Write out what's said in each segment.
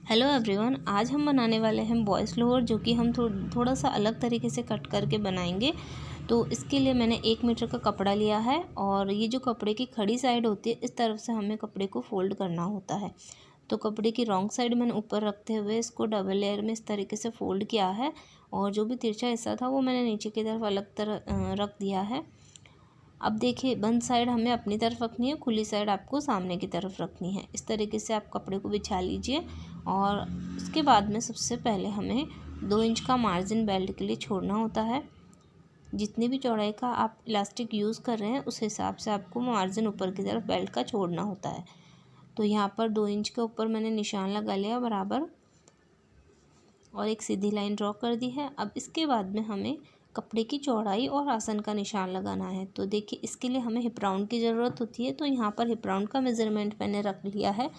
Hello everyone, आज हम बनाने वाले हैं बॉयज़ लोअर, जो कि हम थोड़ा सा अलग तरीके से कट करके बनाएंगे। तो इसके लिए मैंने 1 मीटर का कपड़ा लिया है और ये जो कपड़े की खड़ी साइड होती है, इस तरफ से हमें कपड़े को फोल्ड करना होता है। तो कपड़े की रॉन्ग साइड मैंने ऊपर रखते हुए इसको डबल लेयर में इस तरीके से फोल्ड किया है और जो भी तिरछा हिस्सा था वो मैंने नीचे की तरफ अलग तरह रख दिया है। अब देखिए, बंद साइड हमें अपनी तरफ रखनी है, खुली साइड आपको सामने की तरफ रखनी है। इस तरीके से आप कपड़े को बिछा लीजिए और उसके बाद में सबसे पहले हमें 2 इंच का मार्जिन बेल्ट के लिए छोड़ना होता है। जितनी भी चौड़ाई का आप इलास्टिक यूज़ कर रहे हैं उस हिसाब से आपको मार्जिन ऊपर की तरफ बेल्ट का छोड़ना होता है। तो यहाँ पर 2 इंच के ऊपर मैंने निशान लगा लिया बराबर और एक सीधी लाइन ड्रॉ कर दी है। अब इसके बाद में हमें कपड़े की चौड़ाई और आसन का निशान लगाना है। तो देखिए, इसके लिए हमें हिप राउंड की ज़रूरत होती है। तो यहाँ पर हिप राउंड का मेज़रमेंट मैंने रख लिया है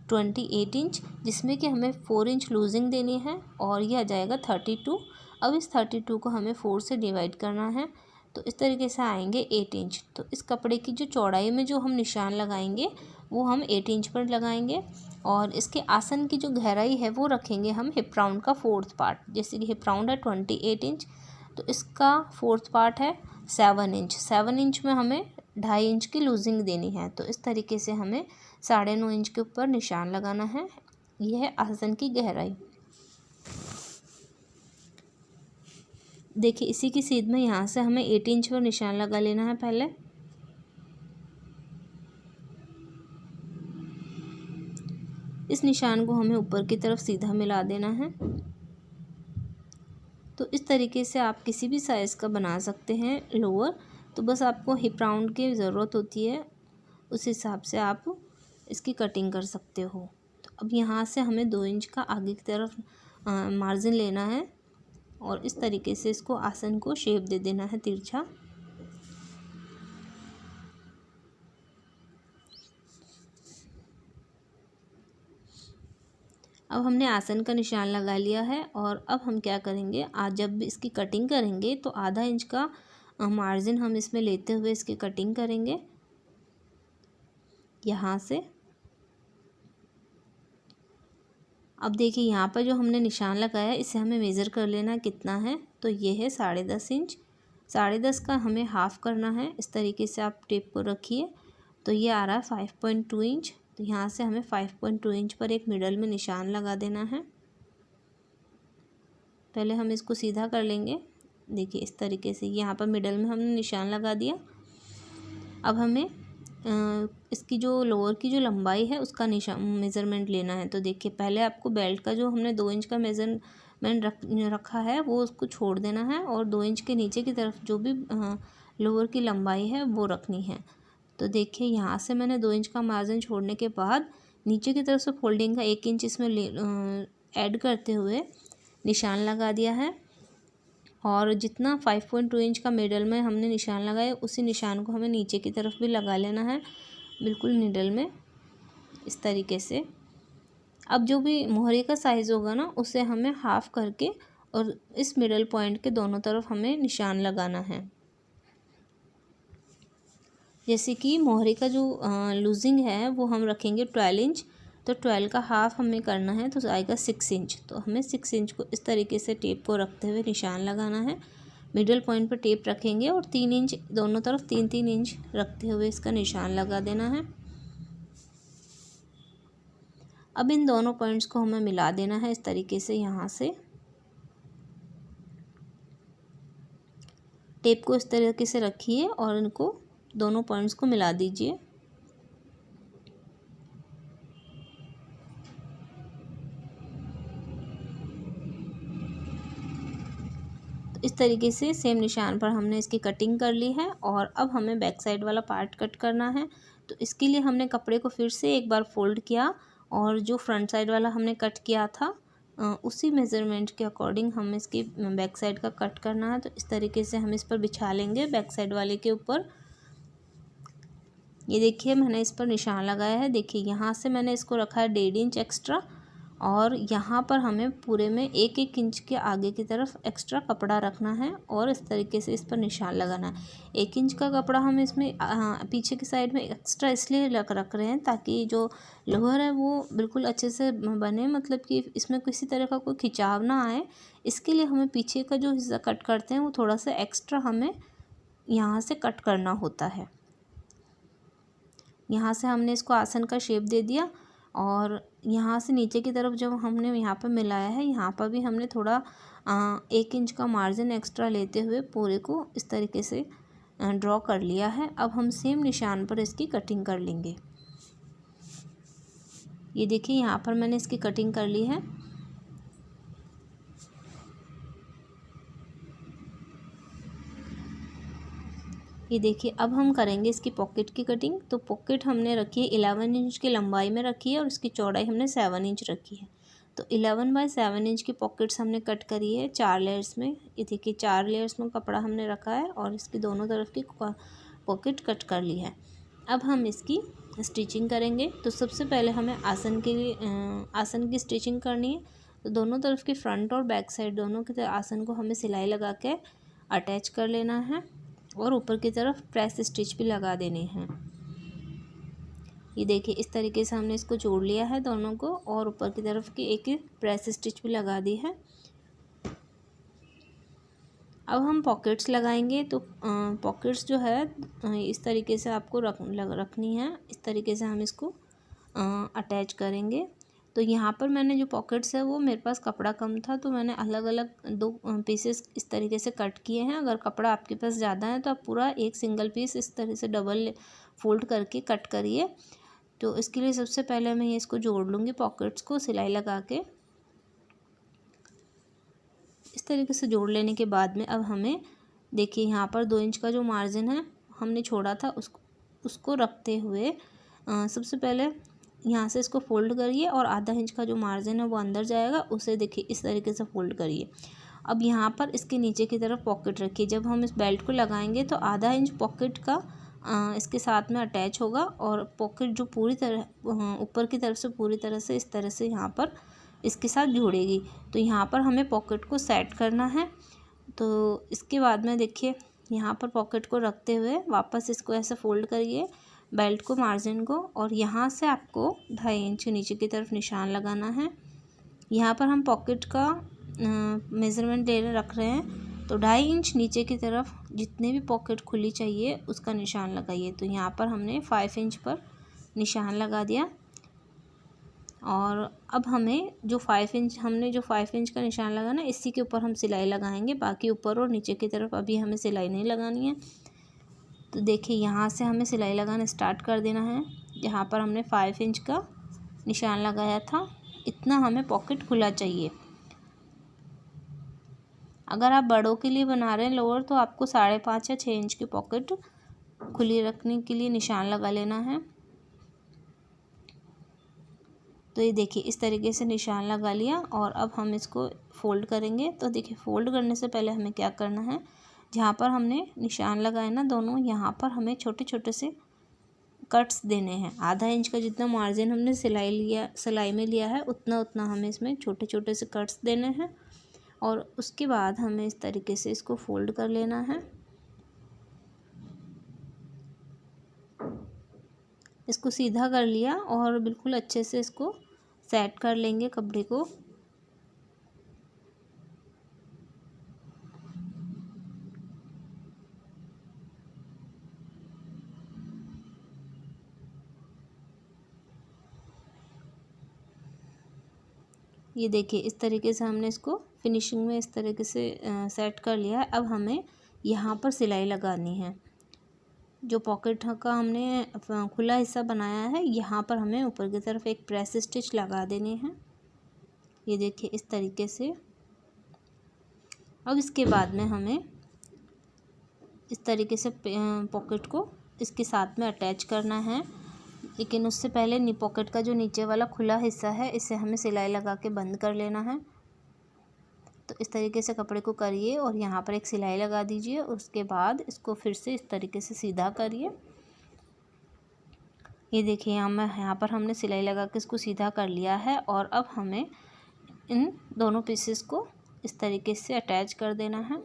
28 इंच, जिसमें कि हमें 4 इंच लूजिंग देनी है और यह आ जाएगा 32। अब इस 32 को हमें 4 से डिवाइड करना है, तो इस तरीके से आएंगे 8 इंच। तो इस कपड़े की जो चौड़ाई में जो हम निशान लगाएंगे वो हम 8 इंच पर लगाएंगे और इसके आसन की जो गहराई है वो रखेंगे हम हिप राउंड का 4th पार्ट। जैसे कि हिप राउंड है 28 इंच, तो इसका 4th पार्ट है 7 इंच। 7 इंच में हमें 2.5 इंच की लूजिंग देनी है। तो इस तरीके से हमें 9.5 इंच के ऊपर निशान लगाना है। यह है आसन की गहराई। देखिए, इसी की सीध में यहाँ से हमें 8 इंच पर निशान लगा लेना है पहले। इस निशान को हमें ऊपर की तरफ सीधा मिला देना है। तो इस तरीके से आप किसी भी साइज़ का बना सकते हैं लोअर। तो बस आपको हिप राउंड की ज़रूरत होती है, उस हिसाब से आप इसकी कटिंग कर सकते हो। तो अब यहाँ से हमें 2 इंच का आगे की तरफ मार्जिन लेना है और इस तरीके से इसको आसन को शेप दे देना है तिरछा। अब हमने आसन का निशान लगा लिया है और अब हम क्या करेंगे, आज जब भी इसकी कटिंग करेंगे तो आधा इंच का मार्जिन हम इसमें लेते हुए इसकी कटिंग करेंगे यहाँ से। अब देखिए, यहाँ पर जो हमने निशान लगाया है इसे हमें मेज़र कर लेना कितना है। तो ये है 10.5 इंच। 10.5 का हमें हाफ़ करना है। इस तरीके से आप टेप को रखिए। तो ये आ रहा है 5.2 इंच। तो यहाँ से हमें 5.2 इंच पर एक मिडल में निशान लगा देना है। पहले हम इसको सीधा कर लेंगे। देखिए, इस तरीके से यहाँ पर मिडल में हमने निशान लगा दिया। अब हमें इसकी जो लोअर की जो लंबाई है उसका मेज़रमेंट लेना है। तो देखिए, पहले आपको बेल्ट का जो हमने 2 इंच का मेज़रमेंट रखा है वो उसको छोड़ देना है और 2 इंच के नीचे की तरफ जो भी लोअर की लंबाई है वो रखनी है। तो देखिए, यहाँ से मैंने 2 इंच का मार्जिन छोड़ने के बाद नीचे की तरफ से फोल्डिंग का 1 इंच इसमें ऐड करते हुए निशान लगा दिया है और जितना 5.2 इंच का मिडल में हमने निशान लगाया उसी निशान को हमें नीचे की तरफ भी लगा लेना है, बिल्कुल मिडल में, इस तरीके से। अब जो भी मोहरे का साइज़ होगा ना उसे हमें हाफ़ करके और इस मिडल पॉइंट के दोनों तरफ हमें निशान लगाना है। जैसे कि मोहरे का जो लूजिंग है वो हम रखेंगे 12 इंच। तो 12 का हाफ़ हमें करना है तो आएगा 6 इंच। तो हमें 6 इंच को इस तरीके से टेप को रखते हुए निशान लगाना है। मिडल पॉइंट पर टेप रखेंगे और 3 इंच दोनों तरफ 3-3 इंच रखते हुए इसका निशान लगा देना है। अब इन दोनों पॉइंट्स को हमें मिला देना है इस तरीके से। यहाँ से टेप को इस तरीके से रखिए और इनको दोनों पॉइंट्स को मिला दीजिए। इस तरीके से सेम निशान पर हमने इसकी कटिंग कर ली है और अब हमें बैक साइड वाला पार्ट कट करना है। तो इसके लिए हमने कपड़े को फिर से एक बार फोल्ड किया और जो फ्रंट साइड वाला हमने कट किया था उसी मेज़रमेंट के अकॉर्डिंग हमें इसकी बैक साइड का कट करना है। तो इस तरीके से हम इस पर बिछा लेंगे बैक साइड वाले के ऊपर। ये देखिए, मैंने इस पर निशान लगाया है। देखिए, यहाँ से मैंने इसको रखा है 1.5 इंच एक्स्ट्रा और यहाँ पर हमें पूरे में 1-1 इंच के आगे की तरफ एक्स्ट्रा कपड़ा रखना है और इस तरीके से इस पर निशान लगाना है। 1 इंच का कपड़ा हम इसमें पीछे की साइड में एक्स्ट्रा इसलिए रख रहे हैं ताकि जो लोअर है वो बिल्कुल अच्छे से बने, मतलब कि इसमें किसी तरह का कोई खिंचाव ना आए। इसके लिए हमें पीछे का जो हिस्सा कट करते हैं वो थोड़ा सा एक्स्ट्रा हमें यहाँ से कट करना होता है। यहाँ से हमने इसको आसन का शेप दे दिया और यहाँ से नीचे की तरफ जब हमने यहाँ पर मिलाया है, यहाँ पर भी हमने थोड़ा 1 इंच का मार्जिन एक्स्ट्रा लेते हुए पूरे को इस तरीके से ड्रॉ कर लिया है। अब हम सेम निशान पर इसकी कटिंग कर लेंगे। ये देखिए यहाँ पर मैंने इसकी कटिंग कर ली है। ये देखिए अब हम करेंगे इसकी पॉकेट की कटिंग। तो पॉकेट हमने रखी है 11 इंच की लंबाई में रखी है और इसकी चौड़ाई हमने 7 इंच रखी है। तो 11 बाय 7 इंच की पॉकेट्स हमने कट करी है 4 लेयर्स में। ये देखिए 4 लेयर्स में कपड़ा हमने रखा है और इसकी दोनों तरफ की पॉकेट कट कर ली है। अब हम इसकी स्टिचिंग करेंगे। तो सबसे पहले हमें आसन के लिए आसन की स्टिचिंग करनी है। तो दोनों तरफ की फ्रंट और बैक साइड दोनों के आसन को हमें सिलाई लगा के अटैच कर लेना है और ऊपर की तरफ प्रेस स्टिच भी लगा देने हैं। ये देखिए इस तरीके से हमने इसको जोड़ लिया है दोनों को और ऊपर की तरफ की एक प्रेस स्टिच भी लगा दी है। अब हम पॉकेट्स लगाएंगे। तो पॉकेट्स जो है इस तरीके से आपको रखनी है। इस तरीके से हम इसको अटैच करेंगे। तो यहाँ पर मैंने जो पॉकेट्स है वो मेरे पास कपड़ा कम था तो मैंने अलग अलग 2 पीसेस इस तरीके से कट किए हैं। अगर कपड़ा आपके पास ज़्यादा है तो आप पूरा एक सिंगल पीस इस तरह से डबल फोल्ड करके कट करिए। तो इसके लिए सबसे पहले मैं इसको जोड़ लूँगी पॉकेट्स को सिलाई लगा के। इस तरीके से जोड़ लेने के बाद में अब हमें देखिए यहाँ पर 2 इंच का जो मार्जिन है हमने छोड़ा था उसको रखते हुए सबसे पहले यहाँ से इसको फोल्ड करिए और आधा इंच का जो मार्जिन है वो अंदर जाएगा, उसे देखिए इस तरीके से फोल्ड करिए। अब यहाँ पर इसके नीचे की तरफ पॉकेट रखिए। जब हम इस बेल्ट को लगाएंगे तो आधा इंच पॉकेट का इसके साथ में अटैच होगा और पॉकेट जो पूरी तरह ऊपर की तरफ से पूरी तरह से इस तरह से यहाँ पर इसके साथ जुड़ेगी। तो यहाँ पर हमें पॉकेट को सेट करना है। तो इसके बाद में देखिए यहाँ पर पॉकेट को रखते हुए वापस इसको ऐसे फोल्ड करिए बेल्ट को, मार्जिन को, और यहाँ से आपको 2.5 इंच नीचे की तरफ निशान लगाना है। यहाँ पर हम पॉकेट का मेज़रमेंट रख रहे हैं। तो 2.5 इंच नीचे की तरफ जितने भी पॉकेट खुली चाहिए उसका निशान लगाइए। तो यहाँ पर हमने 5 इंच पर निशान लगा दिया और अब हमें जो 5 इंच का निशान लगाना इसी के ऊपर हम सिलाई लगाएंगे। बाकी ऊपर और नीचे की तरफ अभी हमें सिलाई नहीं लगानी है। तो देखिए यहाँ से हमें सिलाई लगाना स्टार्ट कर देना है। जहाँ पर हमने 5 इंच का निशान लगाया था इतना हमें पॉकेट खुला चाहिए। अगर आप बड़ों के लिए बना रहे हैं लोअर तो आपको 5.5 या 6 इंच की पॉकेट खुली रखने के लिए निशान लगा लेना है। तो ये देखिए इस तरीके से निशान लगा लिया और अब हम इसको फोल्ड करेंगे। तो देखिए फोल्ड करने से पहले हमें क्या करना है, जहाँ पर हमने निशान लगाए ना दोनों, यहाँ पर हमें छोटे छोटे से कट्स देने हैं। आधा इंच का जितना मार्जिन हमने सिलाई में लिया है उतना हमें इसमें छोटे छोटे से कट्स देने हैं और उसके बाद हमें इस तरीके से इसको फोल्ड कर लेना है। इसको सीधा कर लिया और बिल्कुल अच्छे से इसको सेट कर लेंगे कपड़े को। ये देखिए इस तरीके से हमने इसको फिनिशिंग में इस तरीके से सेट कर लिया है। अब हमें यहाँ पर सिलाई लगानी है। जो पॉकेट का हमने खुला हिस्सा बनाया है यहाँ पर हमें ऊपर की तरफ एक प्रेस स्टिच लगा देने हैं। ये देखिए इस तरीके से। अब इसके बाद में हमें इस तरीके से पॉकेट को इसके साथ में अटैच करना है, लेकिन उससे पहले पॉकेट का जो नीचे वाला खुला हिस्सा है इसे हमें सिलाई लगा के बंद कर लेना है। तो इस तरीके से कपड़े को करिए और यहाँ पर एक सिलाई लगा दीजिए। उसके बाद इसको फिर से इस तरीके से सीधा करिए ये देखिए यहाँ पर हमने सिलाई लगा के इसको सीधा कर लिया है और अब हमें इन दोनों पीसेस को इस तरीके से अटैच कर देना है।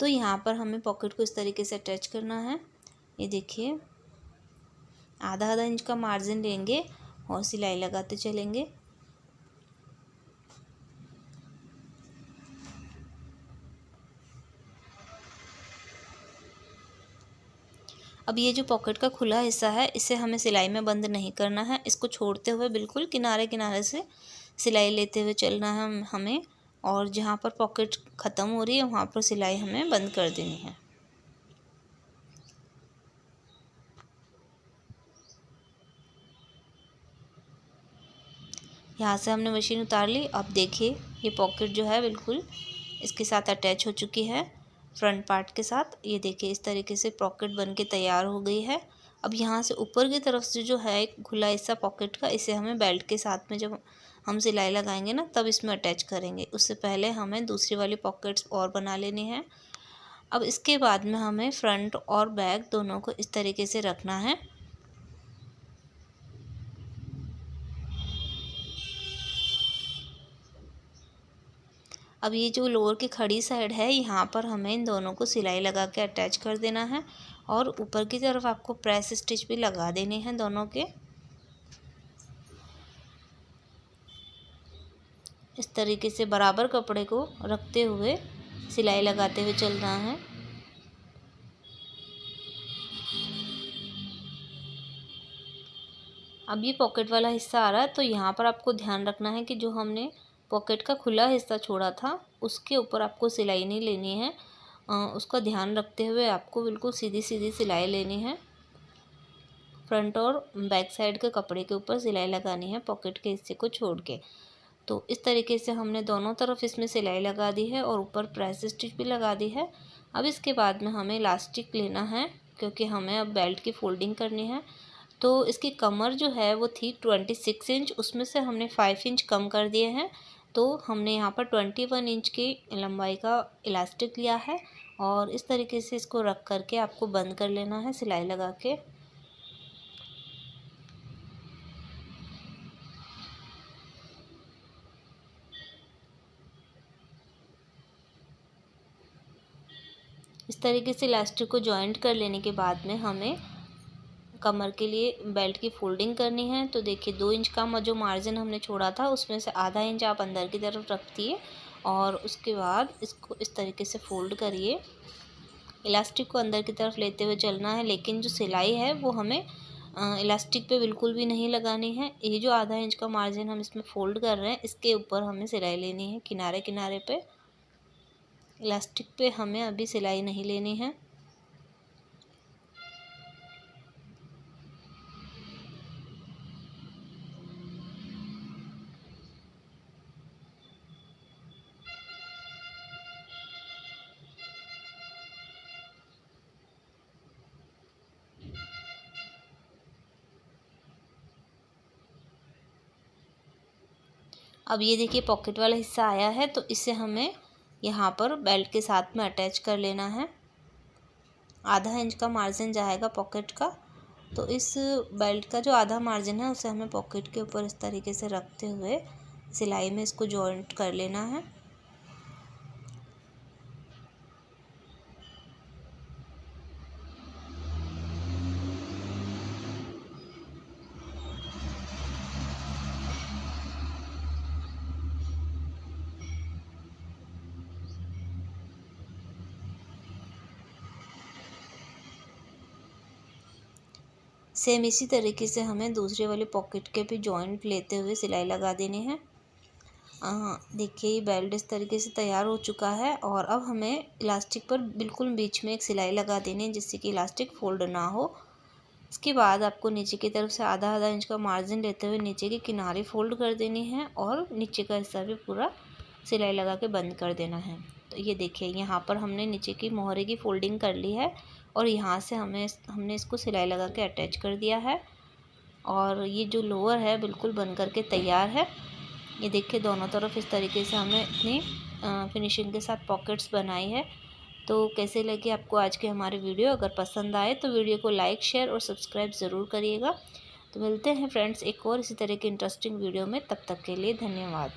तो यहाँ पर हमें पॉकेट को इस तरीके से अटैच करना है। ये देखिए आधा आधा इंच का मार्जिन लेंगे और सिलाई लगाते चलेंगे। अब ये जो पॉकेट का खुला हिस्सा है इसे हमें सिलाई में बंद नहीं करना है, इसको छोड़ते हुए बिल्कुल किनारे किनारे से सिलाई लेते हुए चलना है हमें, और जहाँ पर पॉकेट ख़त्म हो रही है वहाँ पर सिलाई हमें बंद कर देनी है। यहाँ से हमने मशीन उतार ली। अब देखिए ये पॉकेट जो है बिल्कुल इसके साथ अटैच हो चुकी है फ्रंट पार्ट के साथ। ये देखिए इस तरीके से पॉकेट बन के तैयार हो गई है। अब यहाँ से ऊपर की तरफ से जो है एक खुला हिस्सा पॉकेट का, इसे हमें बेल्ट के साथ में जब हम सिलाई लगाएंगे ना तब इसमें अटैच करेंगे। उससे पहले हमें दूसरी वाली पॉकेट्स और बना लेनी है। अब इसके बाद में हमें फ्रंट और बैक दोनों को इस तरीके से रखना है। अब ये जो लोअर की खड़ी साइड है यहाँ पर हमें इन दोनों को सिलाई लगा के अटैच कर देना है और ऊपर की तरफ आपको प्रेस स्टिच भी लगा देने हैं दोनों के। इस तरीके से बराबर कपड़े को रखते हुए सिलाई लगाते हुए चलना है। अब ये पॉकेट वाला हिस्सा आ रहा है तो यहाँ पर आपको ध्यान रखना है कि जो हमने पॉकेट का खुला हिस्सा छोड़ा था उसके ऊपर आपको सिलाई नहीं लेनी है। उसका ध्यान रखते हुए आपको बिल्कुल सीधी सीधी सिलाई लेनी है। फ्रंट और बैक साइड के कपड़े के ऊपर सिलाई लगानी है पॉकेट के हिस्से को छोड़ के। तो इस तरीके से हमने दोनों तरफ इसमें सिलाई लगा दी है और ऊपर प्रेस स्टिच भी लगा दी है। अब इसके बाद में हमें इलास्टिक लेना है क्योंकि हमें अब बेल्ट की फोल्डिंग करनी है। तो इसकी कमर जो है वो थी 26 इंच, उसमें से हमने 5 इंच कम कर दिए हैं। तो हमने यहाँ पर 21 इंच की लंबाई का इलास्टिक लिया है और इस तरीके से इसको रख करके आपको बंद कर लेना है सिलाई लगा के। इस तरीके से इलास्टिक को जॉइंट कर लेने के बाद में हमें कमर के लिए बेल्ट की फोल्डिंग करनी है। तो देखिए 2 इंच का जो मार्जिन हमने छोड़ा था उसमें से आधा इंच आप अंदर की तरफ रखिए और उसके बाद इसको इस तरीके से फोल्ड करिए। इलास्टिक को अंदर की तरफ लेते हुए चलना है, लेकिन जो सिलाई है वो हमें इलास्टिक पे बिल्कुल भी नहीं लगानी है। ये जो आधा इंच का मार्जिन हम इसमें फोल्ड कर रहे हैं इसके ऊपर हमें सिलाई लेनी है किनारे किनारे पे। इलास्टिक पे हमें अभी सिलाई नहीं लेनी है। अब ये देखिए पॉकेट वाला हिस्सा आया है तो इसे हमें यहाँ पर बेल्ट के साथ में अटैच कर लेना है। आधा इंच का मार्जिन जाएगा पॉकेट का, तो इस बेल्ट का जो आधा मार्जिन है उसे हमें पॉकेट के ऊपर इस तरीके से रखते हुए सिलाई में इसको जॉइंट कर लेना है। सेम इसी तरीके से हमें दूसरे वाले पॉकेट के भी जॉइंट लेते हुए सिलाई लगा देनी है। देखिए ये बेल्ट इस तरीके से तैयार हो चुका है और अब हमें इलास्टिक पर बिल्कुल बीच में एक सिलाई लगा देनी है जिससे कि इलास्टिक फोल्ड ना हो। इसके बाद आपको नीचे की तरफ से आधा आधा इंच का मार्जिन लेते हुए नीचे के किनारे फोल्ड कर देनी है और नीचे का हिस्सा भी पूरा सिलाई लगा के बंद कर देना है। तो ये देखिए यहाँ पर हमने नीचे की मोहरे की फोल्डिंग कर ली है और यहाँ से हमने इसको सिलाई लगा के अटैच कर दिया है और ये जो लोअर है बिल्कुल बन कर के तैयार है। ये देखिए दोनों तरफ इस तरीके से हमने इतनी फिनिशिंग के साथ पॉकेट्स बनाई है। तो कैसे लगे आपको आज के हमारे वीडियो? अगर पसंद आए तो वीडियो को लाइक, शेयर और सब्सक्राइब ज़रूर करिएगा। तो मिलते हैं फ्रेंड्स एक और इसी तरह के इंटरेस्टिंग वीडियो में, तब तक के लिए धन्यवाद।